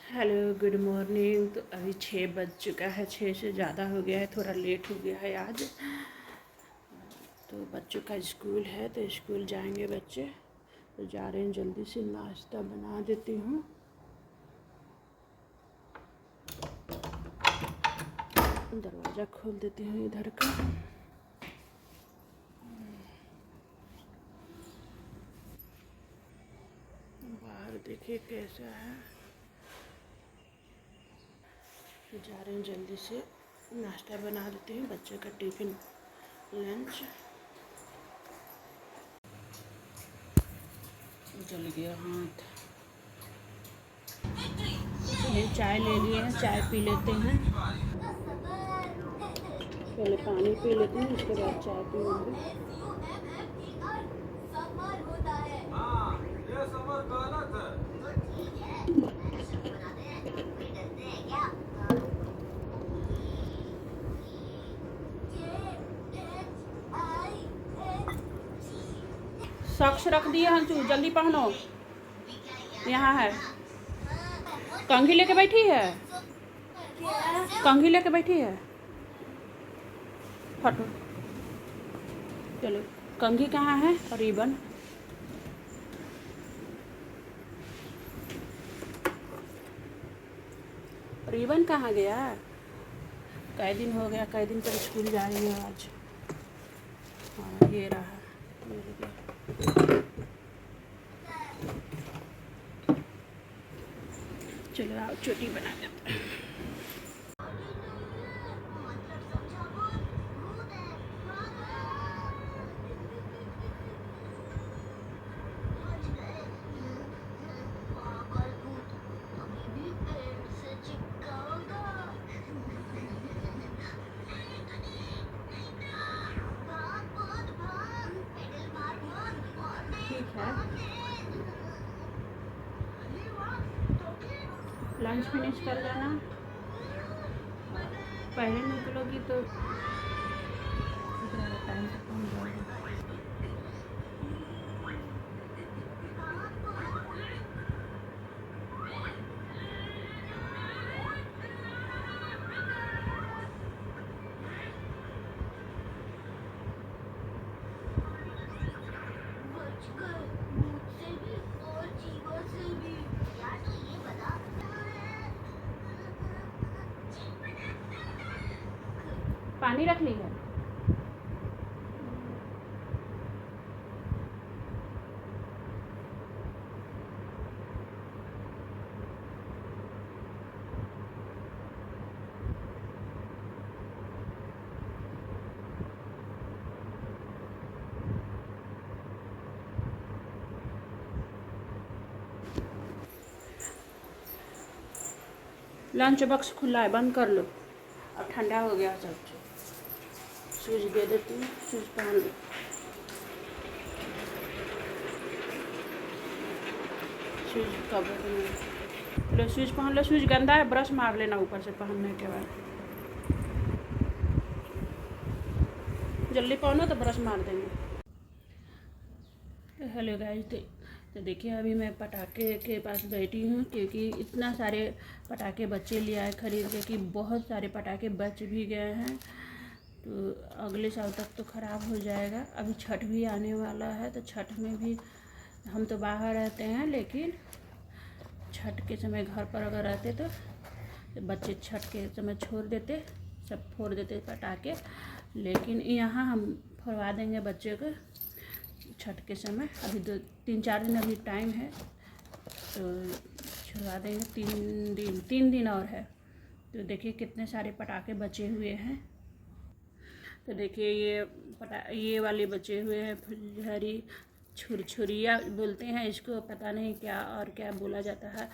Hello good morning. तो अभी 6 बज चुका है, 6 से ज़्यादा हो गया है, थोड़ा लेट हो गया है आज। तो बच्चों का स्कूल है तो स्कूल जाएंगे बच्चे, तो जा रहे हैं। जल्दी से नाश्ता बना देती हूँ। दरवाज़ा खोल देती हूँ इधर का। बाहर देखिए कैसा है। तो जा रहे हैं, जल्दी से नाश्ता बना देते हैं, बच्चे का टिफ़िन लंच। जल गया हाथ। ये चाय ले लिए हैं, चाय पी लेते हैं। पहले पानी पी लेते हैं, उसके बाद चाय पीएंगे। सॉक्स रख दिए हंसू, जल्दी पहनो। यहाँ है। कंघी लेके बैठी है, कंघी लेके बैठी है। फटो। चलो, कंघी कहाँ है और रिबन? रिबन कहाँ गया? कई दिन हो गया, कई दिन पर स्कूल जा रही है आज। हाँ, ये रहा। चलो आओ, चोटी बना लेते हैं। ठीक है, लंच फिनिश कर लेना। पहले निकलोगी तो टाइम से पहुँच जाओगी। पानी रख ली है। लंच बॉक्स खुला है, बंद कर लो। अब ठंडा हो गया सब। शूज दे देती हूँ, शूज पहन लो। शूज कवर में लो, शूज पहन लो। शूज गंदा है, ब्रश मार लेना ऊपर से पहनने के बाद। जल्दी पहनो तो ब्रश मार देंगे। हेलो गाइस, तो देखिए अभी मैं पटाखे के पास बैठी हूँ, क्योंकि इतना सारे पटाखे बच्चे ले आए खरीद के कि बहुत सारे पटाखे बच भी गए हैं। तो अगले साल तक तो ख़राब हो जाएगा। अभी छठ भी आने वाला है, तो छठ में भी हम तो बाहर रहते हैं, लेकिन छठ के समय घर पर अगर रहते तो बच्चे छठ के समय छोड़ देते, सब फोड़ देते पटाखे। लेकिन यहाँ हम फोड़वा देंगे बच्चे को छठ के समय। अभी 3-4 दिन अभी टाइम है, तो छुड़वा देंगे। 3 दिन और है। तो देखिए कितने सारे पटाखे बचे हुए हैं। तो देखिए ये वाले बचे हुए हैं, फुलझड़ी, छुरछुरिया बोलते हैं इसको, पता नहीं क्या और क्या बोला जाता है।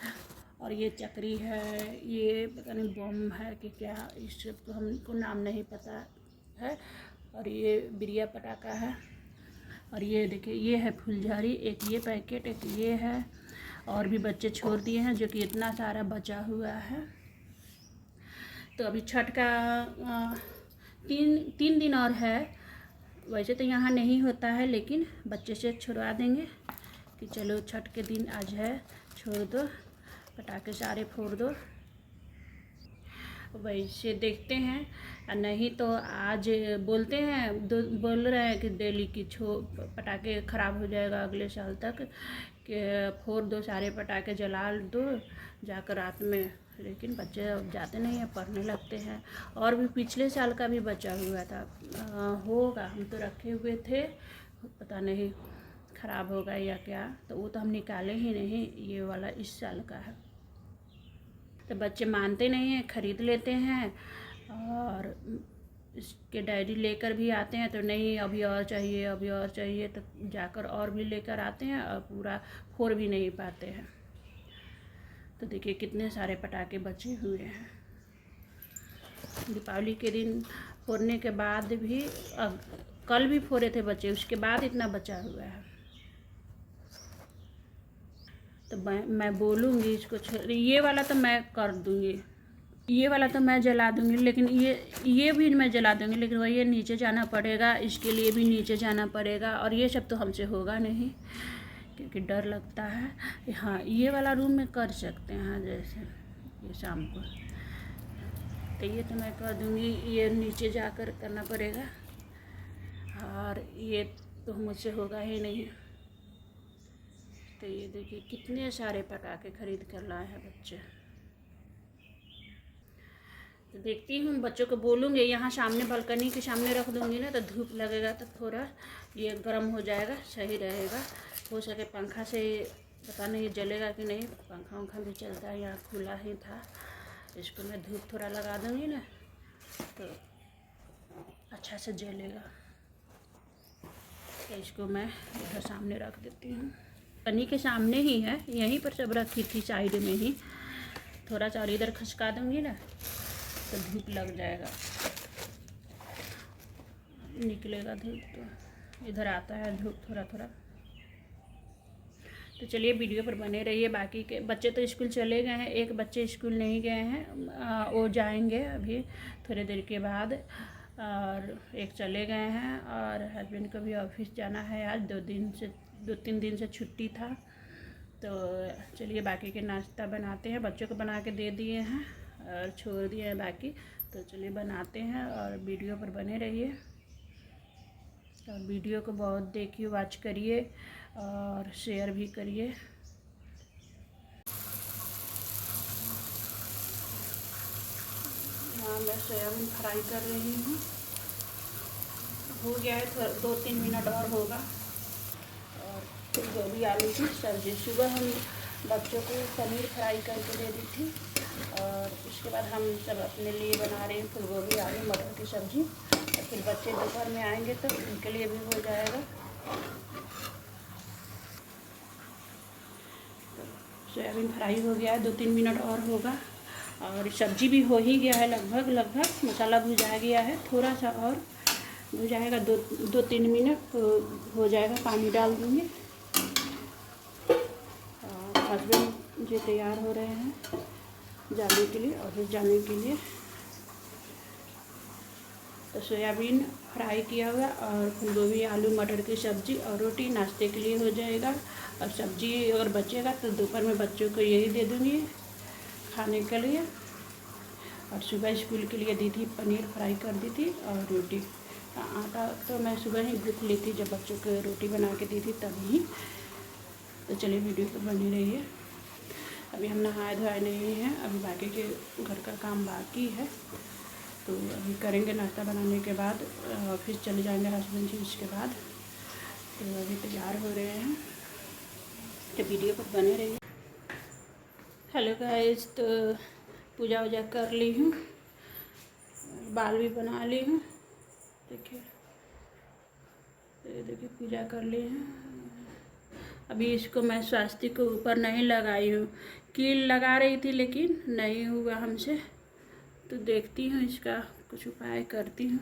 और ये चक्री है, ये पता नहीं बम है कि क्या, इस सब तो हमको नाम नहीं पता है। और ये बिरिया पटाखा है। और ये देखिए ये है फुलझड़ी, एक ये पैकेट, एक ये है। और भी बच्चे छोड़ दिए हैं, जो कि इतना सारा बचा हुआ है। तो अभी छठ का 3 दिन और है। वैसे तो यहाँ नहीं होता है, लेकिन बच्चे से छुड़वा देंगे कि चलो छठ के दिन आज है, छोड़ दो। पटाखे सारे फोड़ दो। वैसे देखते हैं, नहीं तो आज बोल रहे हैं कि दिल्ली की पटाखे ख़राब हो जाएगा अगले साल तक, कि फोड़ दो सारे पटाखे, जला दो जाकर रात में। लेकिन बच्चे अब जाते नहीं हैं, पढ़ने लगते हैं। और भी पिछले साल का भी बचा हुआ था, होगा, हम तो रखे हुए थे, पता नहीं ख़राब होगा या क्या, तो वो तो हम निकाले ही नहीं। ये वाला इस साल का है। तो बच्चे मानते नहीं हैं, ख़रीद लेते हैं और इसके डायरी लेकर भी आते हैं तो नहीं अभी और चाहिए, अभी और चाहिए, तो जाकर और भी लेकर आते हैं और पूरा फोड़ भी नहीं पाते हैं। तो देखिए कितने सारे पटाखे बचे हुए हैं। दीपावली के दिन फोड़ने के बाद भी, कल भी फोड़े थे बच्चे, उसके बाद इतना बचा हुआ है। तो मैं बोलूँगी इसको, ये वाला तो मैं कर दूँगी, ये वाला तो मैं जला दूँगी, लेकिन ये भी मैं जला दूँगी, लेकिन वही नीचे जाना पड़ेगा, इसके लिए भी नीचे जाना पड़ेगा। और ये सब तो हमसे होगा नहीं, क्योंकि डर लगता है। हाँ, ये वाला रूम में कर सकते हैं, जैसे ये शाम को, तो ये तो मैं कर दूँगी। ये नीचे जाकर करना पड़ेगा, और ये तो मुझसे होगा ही नहीं। तो ये देखिए कितने सारे पटाखे खरीद कर लाए हैं बच्चे। तो देखती हूँ, बच्चों को बोलूँगी यहाँ सामने बालकनी के सामने रख दूँगी ना, तो धूप लगेगा तो थोड़ा ये गर्म हो जाएगा, सही रहेगा। हो सके पंखा से, पता नहीं जलेगा कि नहीं, पंखा भी चलता है, यहाँ खुला ही था। इसको मैं धूप थोड़ा लगा दूँगी ना, तो अच्छा से जलेगा। तो इसको मैं इधर सामने रख देती हूँ, पन्नी के सामने ही है, यहीं पर सब रखी थी साइड में ही। थोड़ा सा और इधर खसका दूँगी ना, तो धूप लग जाएगा, निकलेगा धूप, तो इधर आता है धूप थोड़ा थोड़ा। तो चलिए वीडियो पर बने रहिए। बाकी के बच्चे तो स्कूल चले गए हैं, एक बच्चे स्कूल नहीं गए हैं, वो जाएंगे अभी थोड़ी देर के बाद, और एक चले गए हैं। और हस्बैंड को भी ऑफिस जाना है, आज 2-3 दिन से छुट्टी था। तो चलिए बाकी के नाश्ता बनाते हैं, बच्चों को बना के दे दिए हैं और छोड़ दिए हैं बाकी। तो चलिए बनाते हैं और वीडियो पर बने रहिए, और वीडियो को बहुत देखिए, वॉच करिए और शेयर भी करिए। हाँ, मैं सोयाबीन फ्राई कर रही हूँ, हो गया है, 2-3 मिनट और होगा। और गोभी आलू की सब्ज़ी, सुबह हम बच्चों को पनीर फ्राई करके दे दी थी, और उसके बाद हम सब अपने लिए बना रहे हैं फूलगोभी आलू मटर की सब्ज़ी। और फिर बच्चे दोपहर में आएंगे तो उनके लिए भी हो जाएगा। तो सोयाबीन फ्राई हो गया है, 2-3 मिनट और होगा, और सब्ज़ी भी हो ही गया है लगभग। मसाला भुजा गया है, थोड़ा सा और भुजाएगा, 2-3 मिनट तो हो जाएगा। पानी डाल दूँगी। हस्बैंड जी तैयार हो रहे हैं जाने के लिए, ऑफिस जाने के लिए। तो सोयाबीन फ्राई किया हुआ और फूलगोभी आलू मटर की सब्ज़ी और रोटी नाश्ते के लिए हो जाएगा। और सब्ज़ी अगर बचेगा तो दोपहर में बच्चों को यही दे दूँगी खाने के लिए। और सुबह स्कूल के लिए दी थी, पनीर फ्राई कर दी थी और रोटी। आटा तो मैं सुबह ही गूँथ ली थी, जब बच्चों को रोटी बना के दी थी तभी। तो चलिए वीडियो पर बनी रहिए। अभी हम नहाए धोए नहीं हैं, अभी बाकी के घर का काम बाकी है, तो अभी करेंगे। नाश्ता बनाने के बाद ऑफिस चले जाएंगे हस्बैंड जी उसके बाद। तो अभी तैयार हो रहे हैं, तो वीडियो पर बने रहिए। हेलो गाइस, तो पूजा वूजा कर ली हूँ, बाल भी बना ली हूँ, देखिए। तो ये देखिए पूजा कर ली है। अभी इसको मैं स्वास्तिक के ऊपर नहीं लगाई हूँ, कील लगा रही थी लेकिन नहीं हुआ हमसे, तो देखती हूँ इसका कुछ उपाय करती हूँ।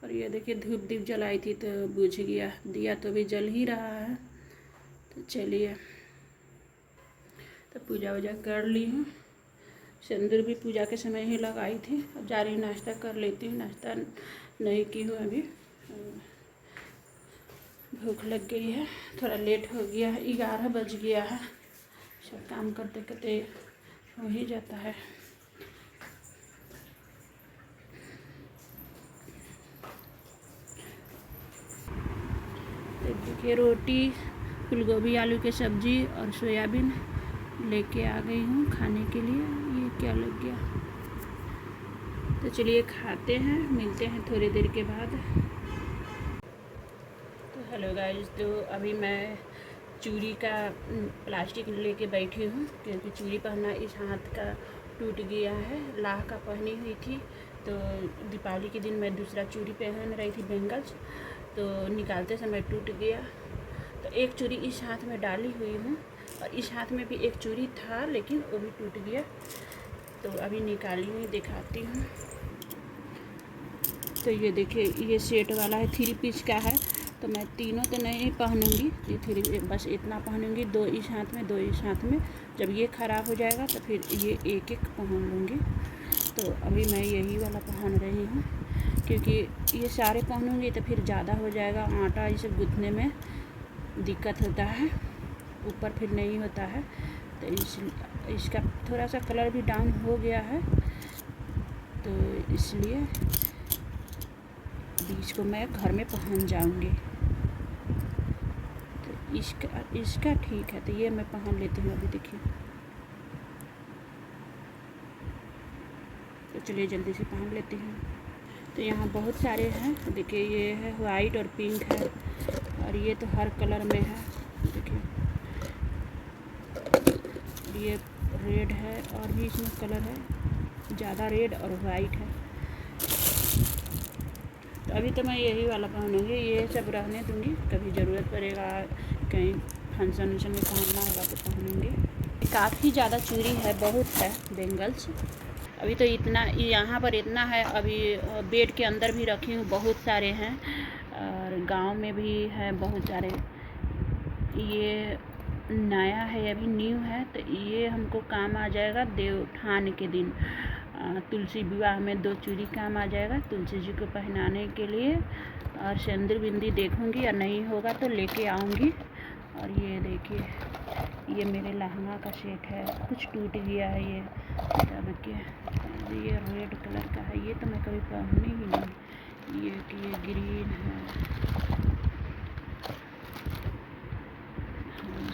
और ये देखिए धूप दीप जलाई थी तो बुझ गया, दिया तो भी जल ही रहा है। तो चलिए, तो पूजा वूजा कर ली हूँ, सिंदूर भी पूजा के समय ही लगाई थी। अब जा रही नाश्ता कर लेती हूँ, नाश्ता नहीं की हूँ अभी, भूख लग गई है, थोड़ा लेट हो गया है, 11 बज गया है सब काम करते करते हो ही जाता है। तो देखिए रोटी, फूलगोभी आलू की सब्जी और सोयाबीन लेके आ गई हूँ खाने के लिए। ये क्या लग गया, तो चलिए खाते हैं, मिलते हैं थोड़ी देर के बाद। तो हेलो गाइस, तो अभी मैं चूड़ी का प्लास्टिक लेके बैठी हूँ क्योंकि चूड़ी पहनना इस हाथ का टूट गया है। लाह का पहनी हुई थी, तो दीपावली के दिन मैं दूसरा चूड़ी पहन रही थी बैंगल्स, तो निकालते समय टूट गया। तो एक चूड़ी इस हाथ में डाली हुई हूँ और इस हाथ में भी एक चूड़ी था लेकिन वो भी टूट गया। तो अभी निकाली हुई दिखाती हूँ। तो ये देखिए, ये सेट वाला है, 3 पीस का है। तो मैं तीनों तो नहीं पहनूंगी, ये 3 बस इतना पहनूंगी, 2 इस हाथ में 2 इस हाथ में। जब ये ख़राब हो जाएगा तो फिर ये एक एक पहन लूँगी। तो अभी मैं यही वाला पहन रही हूँ क्योंकि ये सारे पहनूंगी तो फिर ज़्यादा हो जाएगा, आटा इसे गूँथने में दिक्कत होता है, ऊपर फिर नहीं होता है। तो इसका थोड़ा सा कलर भी डाउन हो गया है, तो इसलिए बीच को मैं घर में पहन जाऊंगी। तो इसका ठीक है, तो ये मैं पहन लेती हूँ अभी। देखिए, तो चलिए जल्दी से पहन लेती हूँ। तो यहाँ बहुत सारे हैं, देखिए ये है वाइट और पिंक है, और ये तो हर कलर में है। देखिए ये रेड है और भी इसमें कलर है, ज़्यादा रेड और वाइट है। तो अभी तो मैं यही वाला पहनूँगी, ये सब रहने दूँगी, कभी ज़रूरत पड़ेगा कहीं फंक्शन वंक्शन में पहनना होगा तो पहनूँगी। काफ़ी ज़्यादा चूड़ी है, बहुत है बैंगल्स। अभी तो इतना यहाँ पर इतना है, अभी बेड के अंदर भी रखी हूँ, बहुत सारे हैं, और गांव में भी है बहुत सारे। ये नया है, अभी न्यू है, तो ये हमको काम आ जाएगा देवउठान के दिन। तुलसी विवाह में 2 चूड़ी काम आ जाएगा तुलसी जी को पहनाने के लिए। और सिंदूर बिंदी देखूंगी, और नहीं होगा तो लेके आऊँगी। और ये देखिए, ये मेरे लहंगा का सेट है, कुछ टूट गया है ये तब के। ये रेड कलर का है, ये तो मैं कभी पहनी ही नहीं। ये ग्रीन है,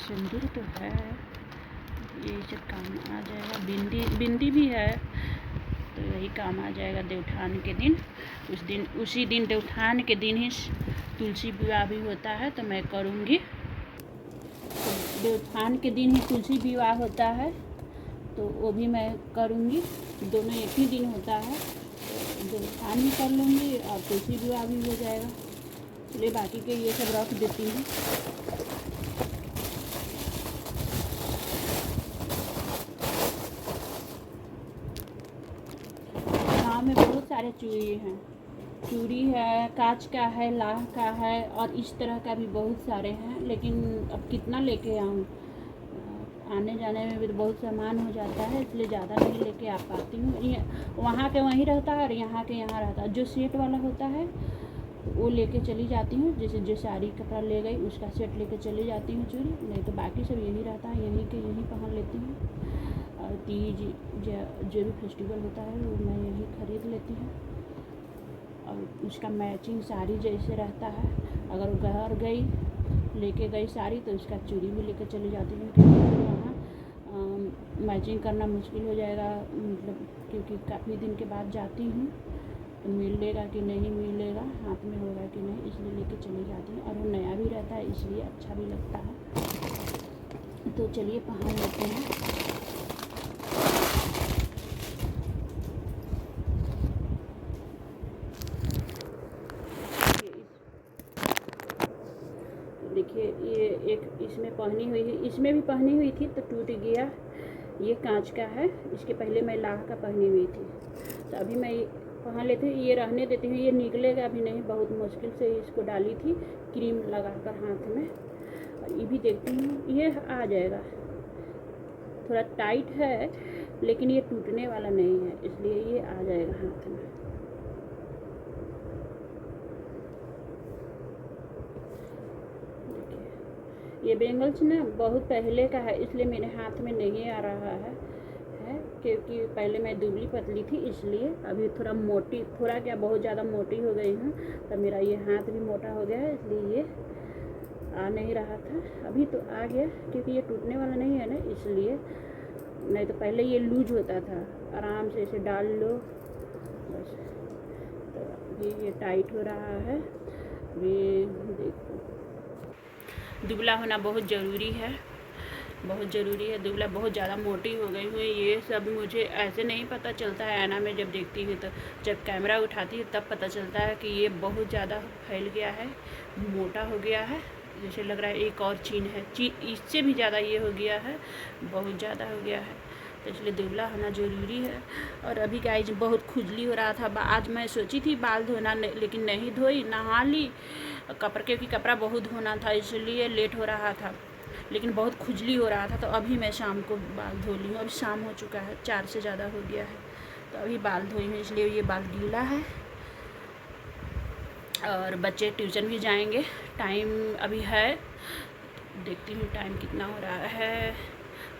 सिंदूर तो है, ये सब काम आ जाएगा। बिंदी भी है, तो यही काम आ जाएगा देवउठान के दिन। उसी दिन देवउठान के दिन ही तुलसी विवाह भी होता है, तो मैं करूँगी। देवउठान के दिन ही तुलसी विवाह होता है, तो वो भी मैं करूँगी। दोनों एक ही दिन होता है, तो देवउठान भी कर लूँगी और तुलसी विवाह भी हो जाएगा। चलिए बाकी के ये सब रख देती हूँ। गाँव में बहुत सारे चूड़ी है, कांच का है, लाह का है, और इस तरह का भी बहुत सारे हैं। लेकिन अब कितना लेके आऊँ, आने जाने में भी तो बहुत सामान हो जाता है, इसलिए ज़्यादा नहीं लेके आ पाती हूँ। ये वहाँ के वहीं रहता है और यहाँ के यहाँ रहता है। जो सेट वाला होता है वो लेके चली जाती हूँ, जैसे जो साड़ी कपड़ा ले गई उसका सेट लेके चली जाती हूँ चूड़ी, नहीं तो बाकी सब यही रहता है, यहीं के यहीं पहन लेती हूँ। और तीज जो भी फेस्टिवल होता है वो मैं यही खरीद लेती हूँ। और उसका मैचिंग साड़ी जैसे रहता है, अगर घर गई लेके गई साड़ी तो उसका चूड़ी भी लेके चली जाती हूँ, क्योंकि वहाँ मैचिंग करना मुश्किल हो जाएगा, मतलब क्योंकि काफ़ी दिन के बाद जाती हूँ, तो मिलेगा कि नहीं मिलेगा, हाथ में होगा कि नहीं, इसलिए लेके चली जाती हूँ। और वो नया भी रहता है, इसलिए अच्छा भी लगता है। तो चलिए पहन लेते हैं। देखिए ये एक इसमें पहनी हुई है, इसमें भी पहनी हुई थी तो टूट गया। ये कांच का है, इसके पहले मैं लाह का पहनी हुई थी, तो अभी मैं पहन लेती हूँ। ये रहने देती हूँ, ये निकलेगा अभी नहीं, बहुत मुश्किल से इसको डाली थी क्रीम लगाकर हाथ में। और ये भी देखती हूँ ये आ जाएगा, थोड़ा टाइट है लेकिन ये टूटने वाला नहीं है, इसलिए ये आ जाएगा हाथ में। ये बैंगल्स ना बहुत पहले का है, इसलिए मेरे हाथ में नहीं आ रहा है क्योंकि पहले मैं दुबली पतली थी, इसलिए अभी थोड़ा मोटी, थोड़ा क्या बहुत ज़्यादा मोटी हो गई हूँ, तो मेरा ये हाथ भी मोटा हो गया है, इसलिए ये आ नहीं रहा था। अभी तो आ गया क्योंकि ये टूटने वाला नहीं है ना, इसलिए। नहीं तो पहले ये लूज होता था, आराम से इसे डाल लो बस। तो अभी ये टाइट हो रहा है। अभी देखो, दुबला होना बहुत ज़रूरी है, बहुत ज़रूरी है। दुबला बहुत ज़्यादा मोटी हो गई हूँ। ये सब मुझे ऐसे नहीं पता चलता है, ऐना में जब देखती हूँ, तो जब कैमरा उठाती हूँ तब पता चलता है कि ये बहुत ज़्यादा फैल गया है, मोटा हो गया है। जैसे लग रहा है एक और चीन है, इससे भी ज़्यादा ये हो गया है, बहुत ज़्यादा हो गया है। तो इसलिए दुबला होना ज़रूरी है। और अभी गाइस बहुत खुजली हो रहा था। आज मैं सोची थी बाल धोना, लेकिन नहीं धोई, नहा ली कपड़ा, क्योंकि कपड़ा बहुत धोना था, इसलिए लेट हो रहा था। लेकिन बहुत खुजली हो रहा था, तो अभी मैं शाम को बाल धो ली हूँ। अभी शाम हो चुका है, 4 से ज़्यादा हो गया है, तो अभी बाल धोई हूँ, इसलिए ये बाल गीला है। और बच्चे ट्यूशन भी जाएंगे, टाइम अभी है, देखती हूँ टाइम कितना हो रहा है।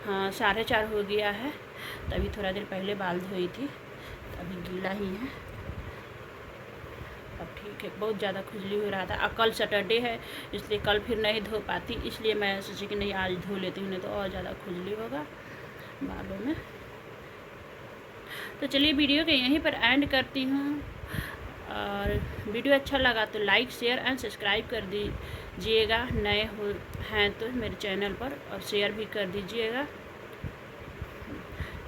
हाँ 4:30 हो गया है। तो अभी थोड़ा देर पहले बाल धोई थी, तो अभी गीला ही है। अब ठीक है, बहुत ज़्यादा खुजली हो रहा था। अब कल सैटरडे है, इसलिए कल फिर नहीं धो पाती, इसलिए मैं सोची कि नहीं आज धो लेती हूँ, नहीं तो और ज़्यादा खुजली होगा बालों में। तो चलिए वीडियो के यहीं पर एंड करती हूँ। और वीडियो अच्छा लगा तो लाइक, शेयर एंड सब्सक्राइब कर दीजिएगा, नए हो हैं तो मेरे चैनल पर, और शेयर भी कर दीजिएगा।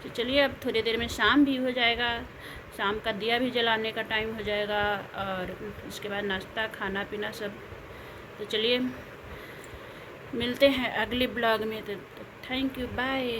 तो चलिए अब थोड़ी देर में शाम भी हो जाएगा, शाम का दिया भी जलाने का टाइम हो जाएगा, और इसके बाद नाश्ता खाना पीना सब। तो चलिए मिलते हैं अगले ब्लॉग में। तो थैंक यू, बाय।